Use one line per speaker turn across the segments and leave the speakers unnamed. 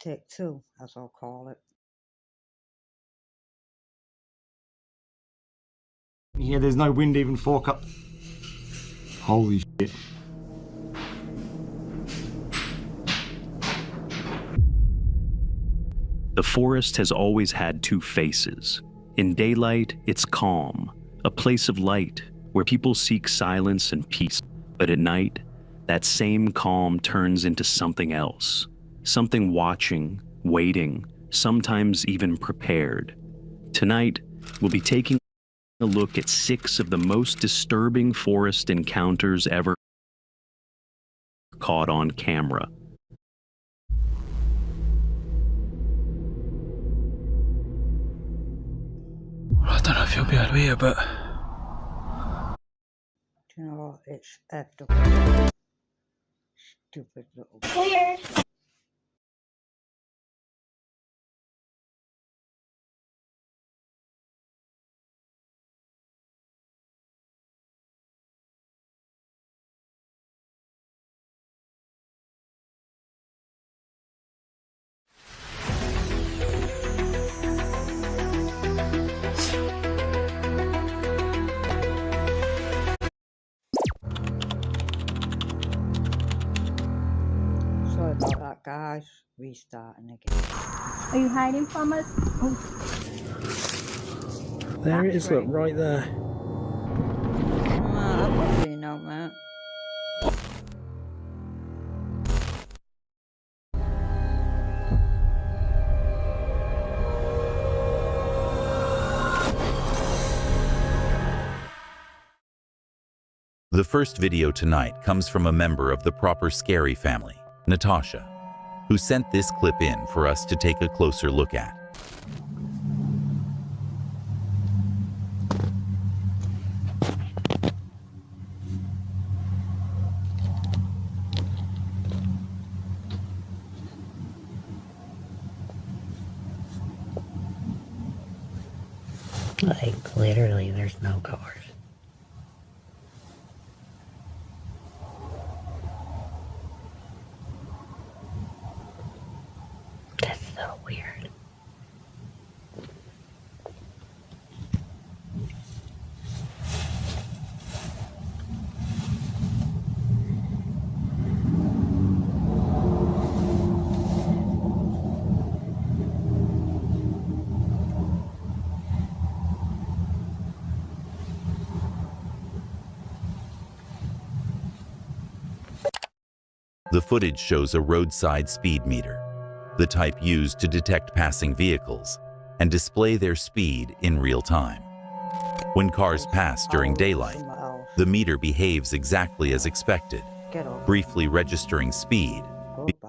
Take two, as I'll call it.
Yeah, there's no wind even fork up. Holy shit.
The forest has always had two faces. In daylight, it's calm, a place of light where people seek silence and peace. But at night, that same calm turns into something else. Something watching, waiting, sometimes even prepared. Tonight, we'll be taking a look at 6 of the most disturbing forest encounters ever caught on camera.
I don't know if you'll be able to hear, but
You know, it's at the stupid little.
Clear.
Sorry about that, guys. Restarting again.
Are you hiding from us? Oh.
there it is, look, right there.
I've got to now, mate.
The first video tonight comes from a member of the Proper Scary family, Natasha, who sent this clip in for us to take a closer look at.
Like, literally, there's no cars. That's so weird.
The footage shows a roadside speed meter, the type used to detect passing vehicles and display their speed in real time. When cars pass during daylight, the meter behaves exactly as expected,
Get over.
briefly registering speed.
Goodbye.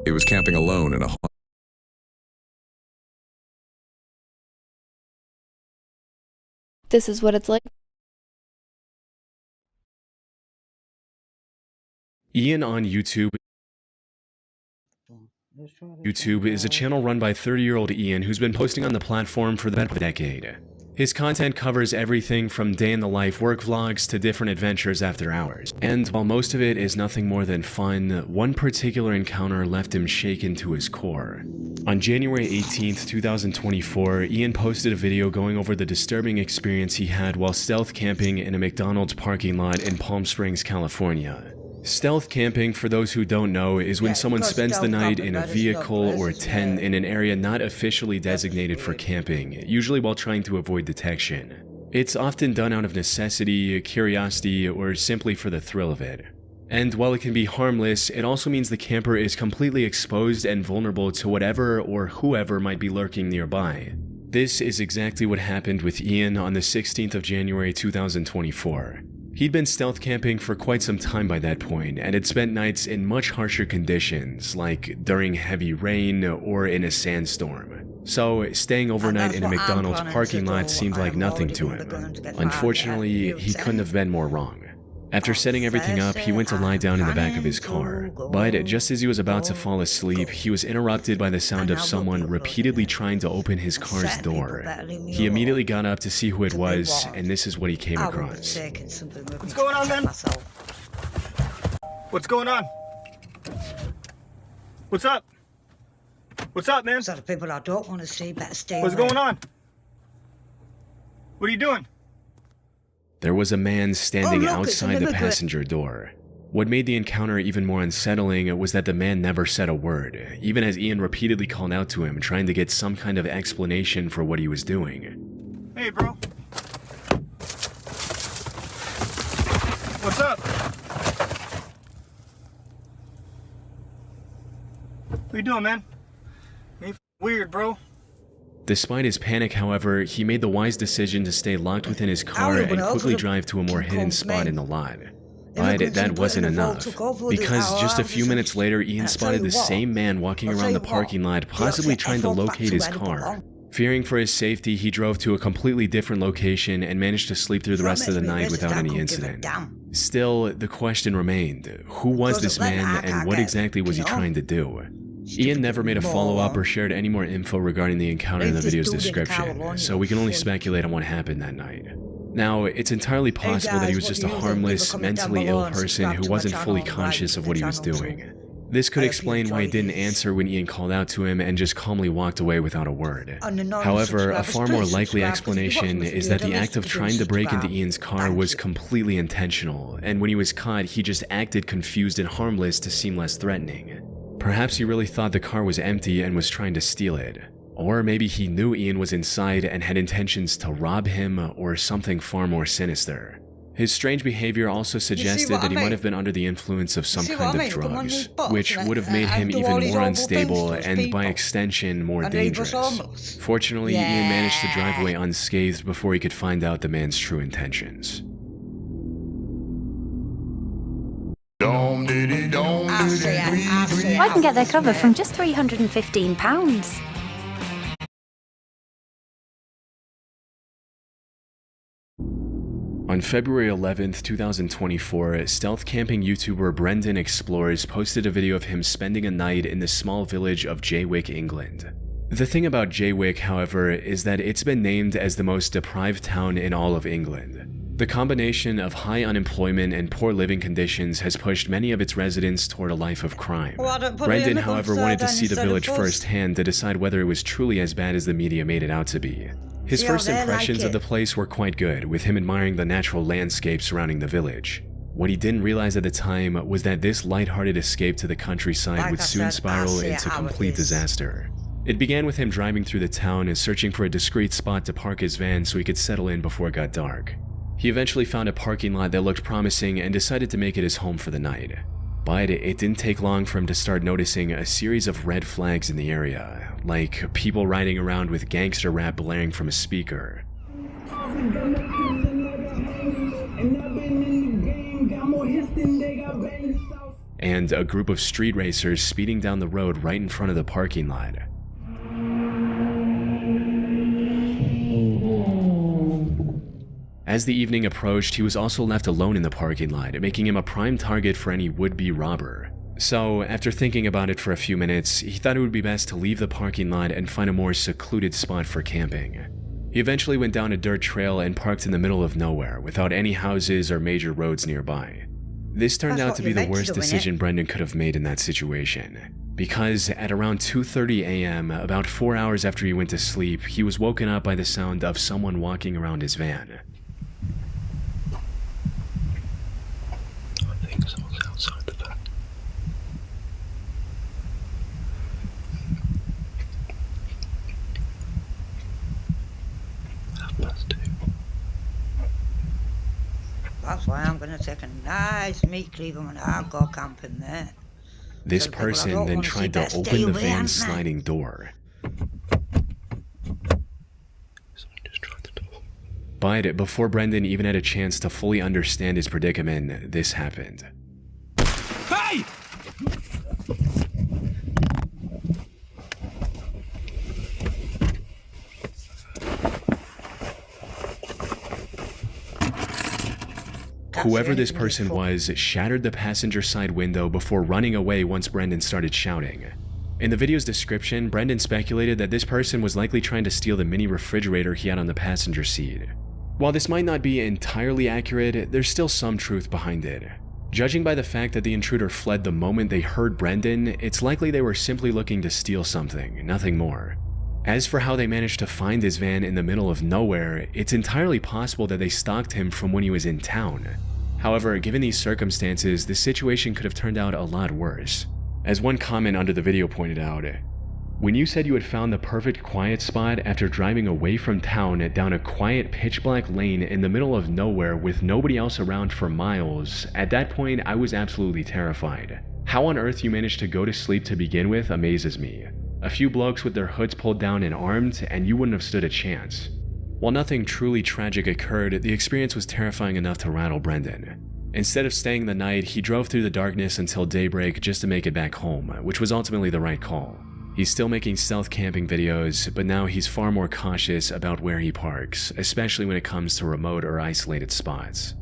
He was camping alone in a
This is what it's like.
Ian on YouTube. YouTube is a channel run by 30-year-old Ian who's been posting on the platform for the better decade. His content covers everything from day-in-the-life work vlogs to different adventures after hours. And while most of it is nothing more than fun, one particular encounter left him shaken to his core. On January 18th, 2024, Ian posted a video going over the disturbing experience he had while stealth camping in a McDonald's parking lot in Palm Springs, California. Stealth camping, for those who don't know, is when someone spends the night in a vehicle or tent in an area not officially designated for camping, usually while trying to avoid detection. It's often done out of necessity, curiosity, or simply for the thrill of it. And while it can be harmless, it also means the camper is completely exposed and vulnerable to whatever or whoever might be lurking nearby. This is exactly what happened with Ian on the 16th of January 2024. He'd been stealth camping for quite some time by that point and had spent nights in much harsher conditions, like during heavy rain or in a sandstorm. So staying overnight in a McDonald's parking lot seemed like nothing to him. Unfortunately, he couldn't have been more wrong. After setting everything up, he went to lie down in the back of his car. But just as he was about to fall asleep, he was interrupted by the sound of someone repeatedly trying to open his car's door. He immediately got up to see who it was, and this is what he came across.
What's going on, man? What's going on? What's up? What's up, man?
So the people I don't want to see better stay
What's
away.
going on? What are you doing?
There was a man standing
Oh, look, it's
outside the
another
passenger door. What made the encounter even more unsettling was that the man never said a word, even as Ian repeatedly called out to him, trying to get some kind of explanation for what he was doing.
Hey, bro. What's up? What you doing, man? Ain't weird, bro.
Despite his panic, however, he made the wise decision to stay locked within his car and quickly drive to a more hidden spot in the lot. But that wasn't enough, because just a few minutes later, Ian spotted the same man walking around the parking lot, possibly trying to locate his car. Fearing for his safety, he drove to a completely different location and managed to sleep through the rest of the night without any incident. Still, the question remained, who was this man and what exactly was he trying to do? Ian never made a follow-up or shared any more info regarding the encounter in the video's description, so we can only speculate on what happened that night. Now, it's entirely possible that he was just a harmless, mentally ill person who wasn't fully conscious of what he was doing. This could explain why he didn't answer when Ian called out to him and just calmly walked away without a word. However, a far more likely explanation is that the act of trying to break into Ian's car was completely intentional, and when he was caught, he just acted confused and harmless to seem less threatening. Perhaps he really thought the car was empty and was trying to steal it. Or maybe he knew Ian was inside and had intentions to rob him or something far more sinister. His strange behavior also suggested that he might have been under the influence of some kind of drugs, which would have made him even more unstable and by extension more dangerous. Fortunately, Ian managed to drive away unscathed before he could find out the man's true intentions.
I can get their cover from just £315.
On February 11th, 2024, stealth camping YouTuber Brendan Explores posted a video of him spending a night in the small village of Jaywick, England. The thing about Jaywick, however, is that it's been named as the most deprived town in all of England. The combination of high unemployment and poor living conditions has pushed many of its residents toward a life of crime. Brendan, however, wanted to see the village firsthand to decide whether it was truly as bad as the media made it out to be. His first impressions of the place were quite good, with him admiring the natural landscape surrounding the village. What he didn't realize at the time was that this lighthearted escape to the countryside would soon spiral into complete disaster. It began with him driving through the town and searching for a discreet spot to park his van so he could settle in before it got dark. He eventually found a parking lot that looked promising and decided to make it his home for the night. But it didn't take long for him to start noticing a series of red flags in the area, like people riding around with gangster rap blaring from a speaker, and a group of street racers speeding down the road right in front of the parking lot. As the evening approached, he was also left alone in the parking lot, making him a prime target for any would-be robber. So, after thinking about it for a few minutes, he thought it would be best to leave the parking lot and find a more secluded spot for camping. He eventually went down a dirt trail and parked in the middle of nowhere, without any houses or major roads nearby. This turned out to be the worst decision Brendan could have made in that situation, because at around 2:30 a.m., about 4 hours after he went to sleep, he was woken up by the sound of someone walking around his van.
I think someone's outside the van. +2.
That's why I'm going to take a nice meat cleaver when I go camping there.
This person then tried to open the van's sliding door.
Someone just tried the door.
But before Brendan even had a chance to fully understand his predicament, this happened.
Hey!
Whoever this person was shattered the passenger side window before running away once Brendan started shouting. In the video's description, Brendan speculated that this person was likely trying to steal the mini refrigerator he had on the passenger seat. While this might not be entirely accurate, there's still some truth behind it. Judging by the fact that the intruder fled the moment they heard Brendan, it's likely they were simply looking to steal something, nothing more. As for how they managed to find his van in the middle of nowhere, it's entirely possible that they stalked him from when he was in town. However, given these circumstances, the situation could have turned out a lot worse. As one comment under the video pointed out, when you said you had found the perfect quiet spot after driving away from town down a quiet pitch-black lane in the middle of nowhere with nobody else around for miles, at that point I was absolutely terrified. How on earth you managed to go to sleep to begin with amazes me. A few blokes with their hoods pulled down and armed, and you wouldn't have stood a chance. While nothing truly tragic occurred, the experience was terrifying enough to rattle Brendan. Instead of staying the night, he drove through the darkness until daybreak just to make it back home, which was ultimately the right call. He's still making stealth camping videos, but now he's far more cautious about where he parks, especially when it comes to remote or isolated spots.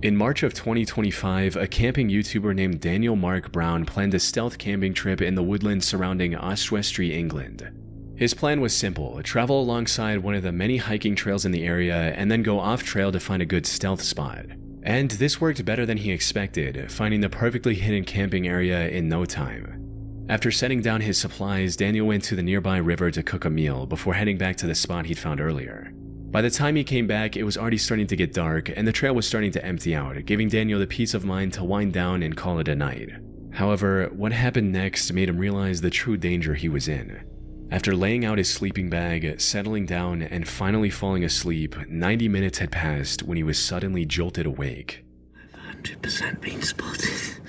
In March of 2025, a camping YouTuber named Daniel Mark Brown planned a stealth camping trip in the woodlands surrounding Oswestry, England. His plan was simple: travel alongside one of the many hiking trails in the area and then go off-trail to find a good stealth spot. And this worked better than he expected, finding the perfectly hidden camping area in no time. After setting down his supplies, Daniel went to the nearby river to cook a meal before heading back to the spot he'd found earlier. By the time he came back, it was already starting to get dark and the trail was starting to empty out, giving Daniel the peace of mind to wind down and call it a night. However, what happened next made him realize the true danger he was in. After laying out his sleeping bag, settling down, and finally falling asleep, 90 minutes had passed when he was suddenly jolted awake.
100% been spotted.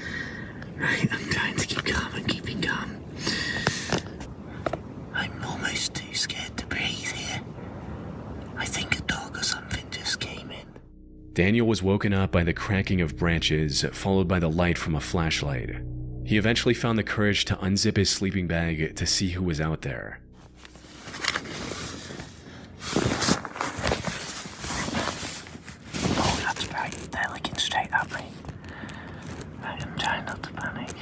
Right, I'm trying to keep calm and keeping calm. I'm almost too scared to breathe here. I think a dog or something just came in.
Daniel was woken up by the cracking of branches, followed by the light from a flashlight. He eventually found the courage to unzip his sleeping bag to see who was out there.
Oh, that's right. They're looking straight at me. I'm trying not to panic.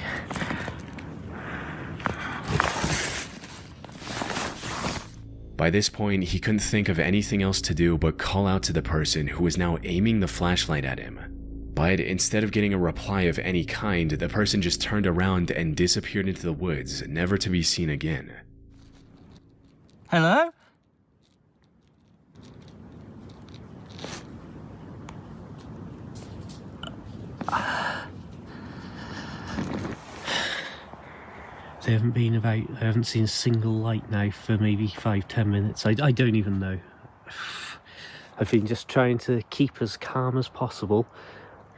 By this point, he couldn't think of anything else to do but call out to the person who was now aiming the flashlight at him. But instead of getting a reply of any kind, the person just turned around and disappeared into the woods, never to be seen again.
Hello?
They haven't been about, I haven't seen a single light now for maybe 5-10 minutes. I don't even know. I've been just trying to keep as calm as possible.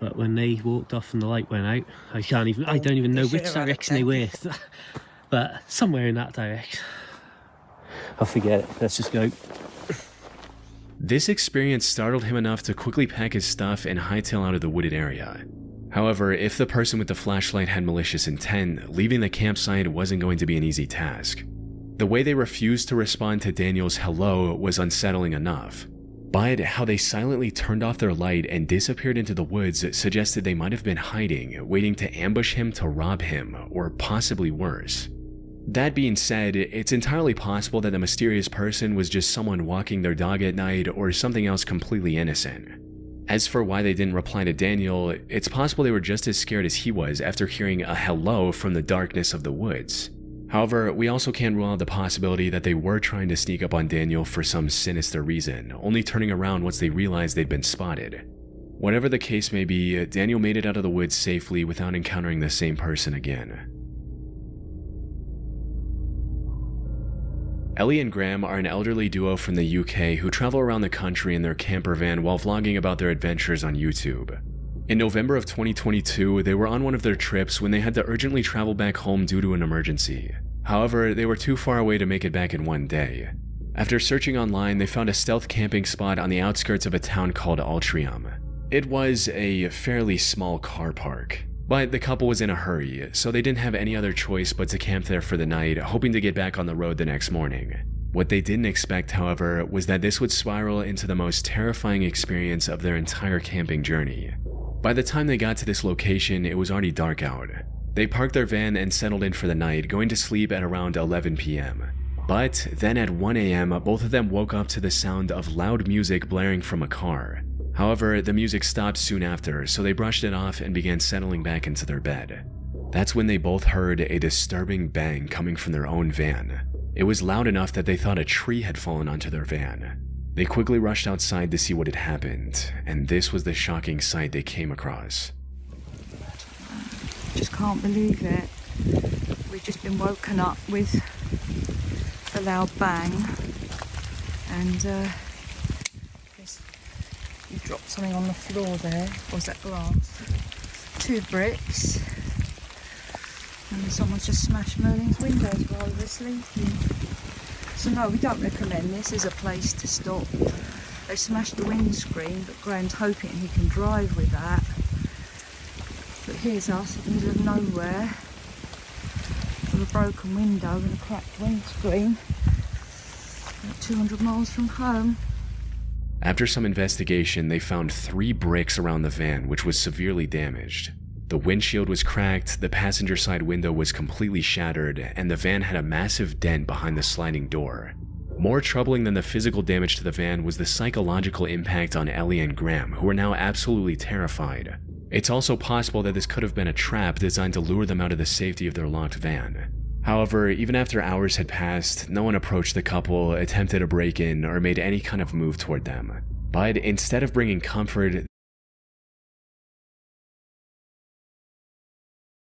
But when they walked off and the light went out, I don't even know which direction they were. But somewhere in that direction. I'll forget it. Let's just go.
This experience startled him enough to quickly pack his stuff and hightail out of the wooded area. However, if the person with the flashlight had malicious intent, leaving the campsite wasn't going to be an easy task. The way they refused to respond to Daniel's hello was unsettling enough. But how they silently turned off their light and disappeared into the woods suggested they might have been hiding, waiting to ambush him to rob him, or possibly worse. That being said, it's entirely possible that the mysterious person was just someone walking their dog at night or something else completely innocent. As for why they didn't reply to Daniel, it's possible they were just as scared as he was after hearing a hello from the darkness of the woods. However, we also can't rule out the possibility that they were trying to sneak up on Daniel for some sinister reason, only turning around once they realized they'd been spotted. Whatever the case may be, Daniel made it out of the woods safely without encountering the same person again. Ellie and Graham are an elderly duo from the UK who travel around the country in their camper van while vlogging about their adventures on YouTube. In November of 2022, they were on one of their trips when they had to urgently travel back home due to an emergency. However, they were too far away to make it back in one day. After searching online, they found a stealth camping spot on the outskirts of a town called Altrium. It was a fairly small car park, but the couple was in a hurry, so they didn't have any other choice but to camp there for the night, hoping to get back on the road the next morning. What they didn't expect, however, was that this would spiral into the most terrifying experience of their entire camping journey. By the time they got to this location, it was already dark out. They parked their van and settled in for the night, going to sleep at around 11 p.m. But then at 1 a.m., both of them woke up to the sound of loud music blaring from a car. However, the music stopped soon after, so they brushed it off and began settling back into their bed. That's when they both heard a disturbing bang coming from their own van. It was loud enough that they thought a tree had fallen onto their van. They quickly rushed outside to see what had happened, and this was the shocking sight they came across.
Just can't believe it. We've just been woken up with a loud bang, and you dropped something on the floor there. Was that glass? 2 bricks, and someone's just smashed Merlin's windows while we were sleeping. So no, we don't recommend this as a place to stop. They smashed the windscreen, but Graham's hoping he can drive with that. But here's us in the middle of nowhere with a broken window and a cracked windscreen, about 200 miles from home.
After some investigation, they found 3 bricks around the van, which was severely damaged. The windshield was cracked, the passenger side window was completely shattered, and the van had a massive dent behind the sliding door. More troubling than the physical damage to the van was the psychological impact on Ellie and Graham, who were now absolutely terrified. It's also possible that this could have been a trap designed to lure them out of the safety of their locked van. However, even after hours had passed, no one approached the couple, attempted a break-in, or made any kind of move toward them. But instead of bringing comfort,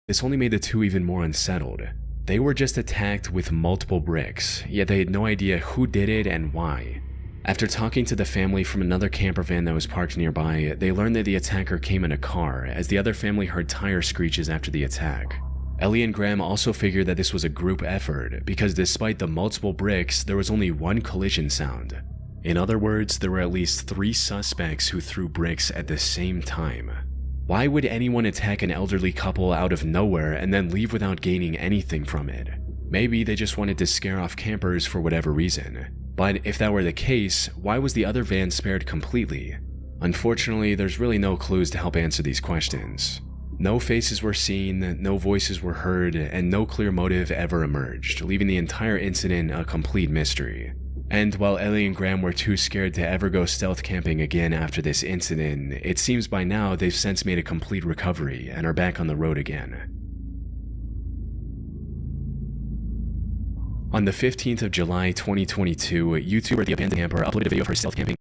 this only made the two even more unsettled. They were just attacked with multiple bricks, yet they had no idea who did it and why. After talking to the family from another camper van that was parked nearby, they learned that the attacker came in a car, as the other family heard tire screeches after the attack. Ellie and Graham also figured that this was a group effort, because despite the multiple bricks, there was only one collision sound. In other words, there were at least 3 suspects who threw bricks at the same time. Why would anyone attack an elderly couple out of nowhere and then leave without gaining anything from it? Maybe they just wanted to scare off campers for whatever reason. But if that were the case, why was the other van spared completely? Unfortunately, there's really no clues to help answer these questions. No faces were seen, no voices were heard, and no clear motive ever emerged, leaving the entire incident a complete mystery. And while Ellie and Graham were too scared to ever go stealth camping again after this incident, it seems by now they've since made a complete recovery and are back on the road again. On the 15th of July 2022, YouTuber The Abandoned Camper uploaded a video of her stealth camping.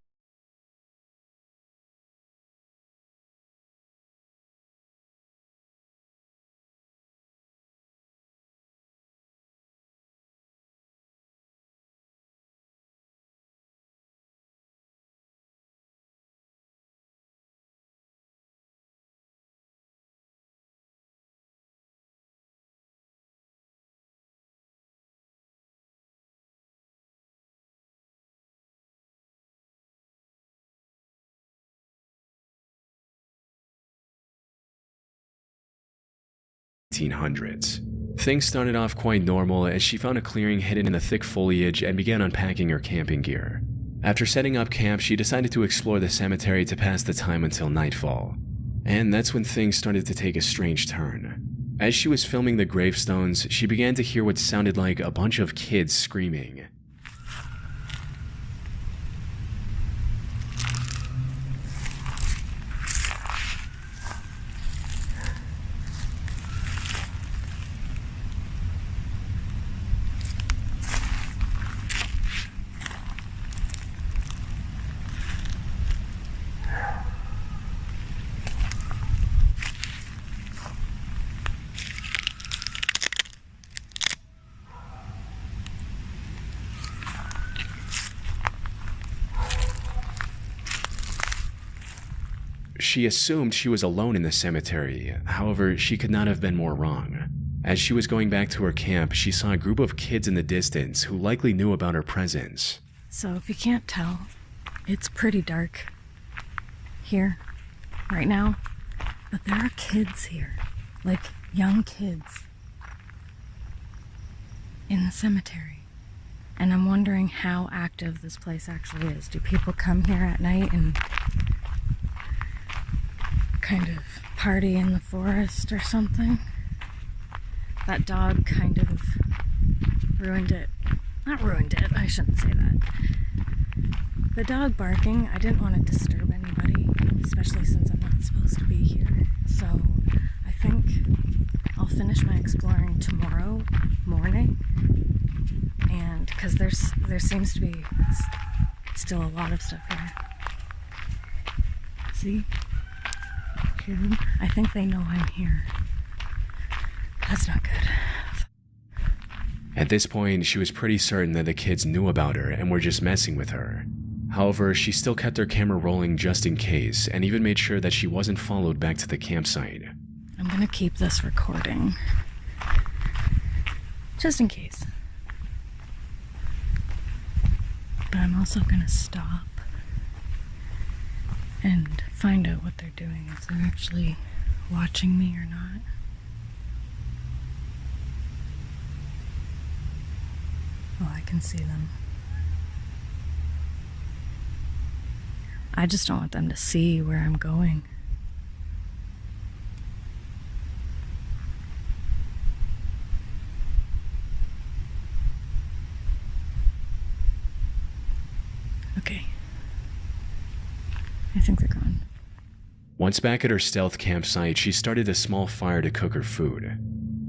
Things started off quite normal as she found a clearing hidden in the thick foliage and began unpacking her camping gear. After setting up camp, she decided to explore the cemetery to pass the time until nightfall. And that's when things started to take a strange turn. As she was filming the gravestones, she began to hear what sounded like a bunch of kids screaming. She assumed she was alone in the cemetery, however, she could not have been more wrong. As she was going back to her camp, she saw a group of kids in the distance who likely knew about her presence.
So if you can't tell, it's pretty dark here right now, but there are kids here, like young kids in the cemetery. And I'm wondering how active this place actually is. Do people come here at night and kind of party in the forest or something? That dog kind of ruined it. Not ruined it, I shouldn't say that. The dog barking, I didn't want to disturb anybody, especially since I'm not supposed to be here. So I think I'll finish my exploring tomorrow morning. And because there seems to be still a lot of stuff here. See? Hear them? I think they know I'm here. That's not good.
At this point, she was pretty certain that the kids knew about her and were just messing with her. However, she still kept her camera rolling just in case, and even made sure that she wasn't followed back to the campsite.
I'm gonna keep this recording. Just in case. But I'm also gonna stop and find out what they're doing, if they're actually watching me or not. Oh, I can see them. I just don't want them to see where I'm going. Okay. I think they're gone.
Once back at her stealth campsite, she started a small fire to cook her food.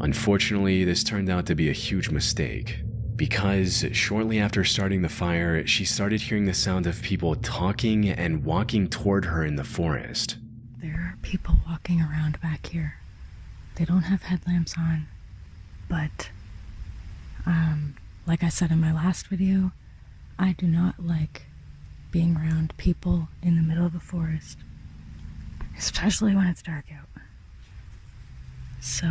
Unfortunately, this turned out to be a huge mistake, because shortly after starting the fire, she started hearing the sound of people talking and walking toward her in the forest.
There are people walking around back here. They don't have headlamps on, but like I said in my last video, I do not like being around people in the middle of a forest, especially when it's dark out. So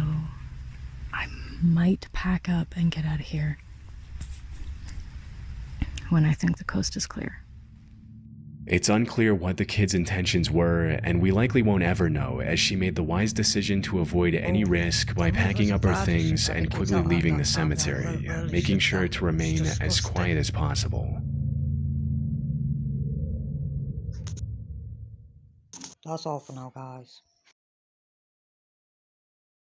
I might pack up and get out of here when I think the coast is clear.
It's unclear what the kids' intentions were, and we likely won't ever know, as she made the wise decision to avoid any risk by packing up her things and quickly leaving the cemetery, making sure to remain as quiet as possible.
That's all for now, guys.